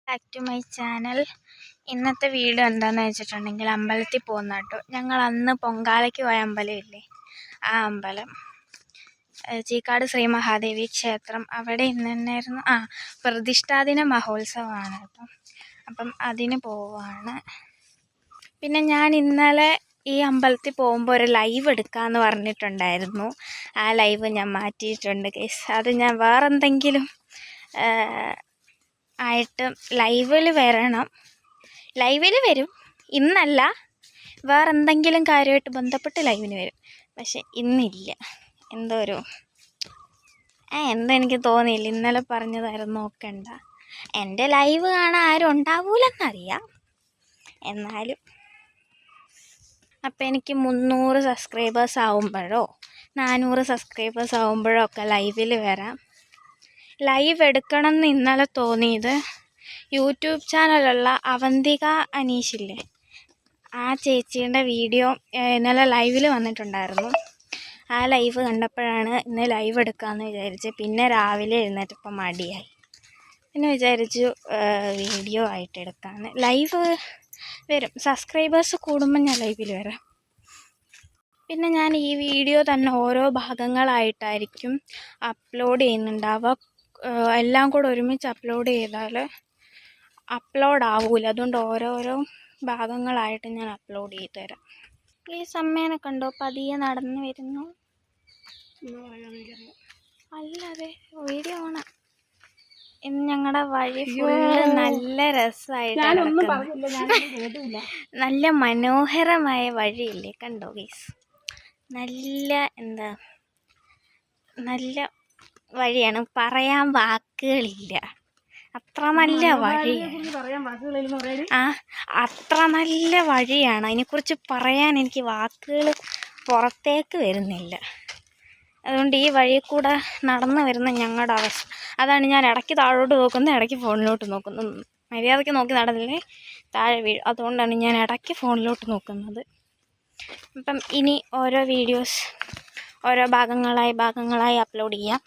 Back to my channel. ഇന്നത്തെ video എന്താണെന്ന് വെച്ചിട്ടുണ്ടെങ്കിൽ അമ്പലത്തിൽ പോകുന്ന കേട്ടോ. ഞങ്ങൾ അന്ന് പൊങ്കാലയ്ക്ക് പോയ അമ്പലമില്ലേ, ആ അമ്പലം ചീക്കാട് ശ്രീ മഹാദേവി ക്ഷേത്രം. അവിടെ ഇന്ന് തന്നെയായിരുന്നു പ്രതിഷ്ഠാദിന മഹോത്സവമാണ് കേട്ടോ. അപ്പം അതിന് പോവാണ്. പിന്നെ ഞാൻ ഇന്നലെ ഈ അമ്പലത്തിൽ പോകുമ്പോൾ ഒരു ലൈവ് എടുക്കാമെന്ന് പറഞ്ഞിട്ടുണ്ടായിരുന്നു. ആ ലൈവ് ഞാൻ മാറ്റിയിട്ടുണ്ട് ഗൈസ്. അത് ഞാൻ വേറെന്തെങ്കിലും ആയിട്ട് ലൈവിൽ വരണം. ലൈവിൽ വരും, ഇന്നല്ല, വേറെന്തെങ്കിലും കാര്യമായിട്ട് ബന്ധപ്പെട്ട് ലൈവിന് വരും. പക്ഷെ ഇന്നില്ല, എന്തോ എനിക്ക് തോന്നിയില്ല. ഇന്നലെ പറഞ്ഞതായിരുന്നു നോക്കണ്ട. എൻ്റെ ലൈവ് കാണാൻ ആരും ഉണ്ടാവൂലെന്നറിയാം, എന്നാലും അപ്പം എനിക്ക് 300 സബ്സ്ക്രൈബേഴ്സ് ആവുമ്പോഴോ 400 സബ്സ്ക്രൈബേഴ്സ് ആവുമ്പോഴോ ഒക്കെ ലൈവിൽ വരാം. ലൈവ് എടുക്കണം എന്ന് ഇന്നലെ തോന്നിയത് യൂട്യൂബ് ചാനലുള്ള അവന്തിക അനീഷില്ലേ, ആ ചേച്ചീൻ്റെ വീഡിയോ ഇന്നലെ ലൈവിൽ വന്നിട്ടുണ്ടായിരുന്നു. ആ ലൈവ് കണ്ടപ്പോഴാണ് ഇന്ന് ലൈവ് എടുക്കാമെന്ന് വിചാരിച്ചത്. പിന്നെ രാവിലെ എഴുന്നേറ്റപ്പോൾ മടിയായി. പിന്നെ വിചാരിച്ചു വീഡിയോ ആയിട്ട് എടുക്കാമെന്ന്. ലൈവ് വരും, സബ്സ്ക്രൈബേഴ്സ് കൂടുമ്പോൾ ഞാൻ ലൈവിൽ വരാം. പിന്നെ ഞാൻ ഈ വീഡിയോ തന്നെ ഓരോ ഭാഗങ്ങളായിട്ടായിരിക്കും അപ്ലോഡ് ചെയ്യുന്നുണ്ടാവുക. എല്ലാം കൂടെ ഒരുമിച്ച് അപ്ലോഡ് ചെയ്താൽ അപ്ലോഡ് ആവൂല. അതുകൊണ്ട് ഓരോരോ ഭാഗങ്ങളായിട്ട് ഞാൻ അപ്ലോഡ് ചെയ്ത് തരാം. ഈ സമ്മേനെ കണ്ടോ, പതിയെ നടന്നു വരുന്നു. അല്ലാതെ വീഡിയോ ആണ്. ഇന്ന് ഞങ്ങളുടെ വഴി ഫുള്ള് നല്ല രസമായിട്ട്, നല്ല മനോഹരമായ വഴിയില്ലേ, കണ്ടോ ഗൈസ്. നല്ല വഴിയാണ്, പറയാൻ വാക്കുകളില്ല. അത്ര നല്ല വഴിയാണ്. അത്ര നല്ല വഴിയാണ്. അതിനെക്കുറിച്ച് പറയാൻ എനിക്ക് വാക്കുകൾ പുറത്തേക്ക് വരുന്നില്ല. അതുകൊണ്ട് ഈ വഴി കൂടെ നടന്നു വരുന്ന ഞങ്ങളുടെ അവസ്ഥ അതാണ്. ഞാൻ ഇടയ്ക്ക് താഴോട്ട് നോക്കുന്നത്, ഇടയ്ക്ക് ഫോണിലോട്ട് നോക്കുന്നത്. മര്യാദയ്ക്ക് നോക്കി നടന്നില്ലേ താഴെ വീഴും. അതുകൊണ്ടാണ് ഞാൻ ഇടയ്ക്ക് ഫോണിലോട്ട് നോക്കുന്നത്. അപ്പം ഇനി ഓരോ വീഡിയോസ് ഓരോ ഭാഗങ്ങളായി അപ്ലോഡ് ചെയ്യാം.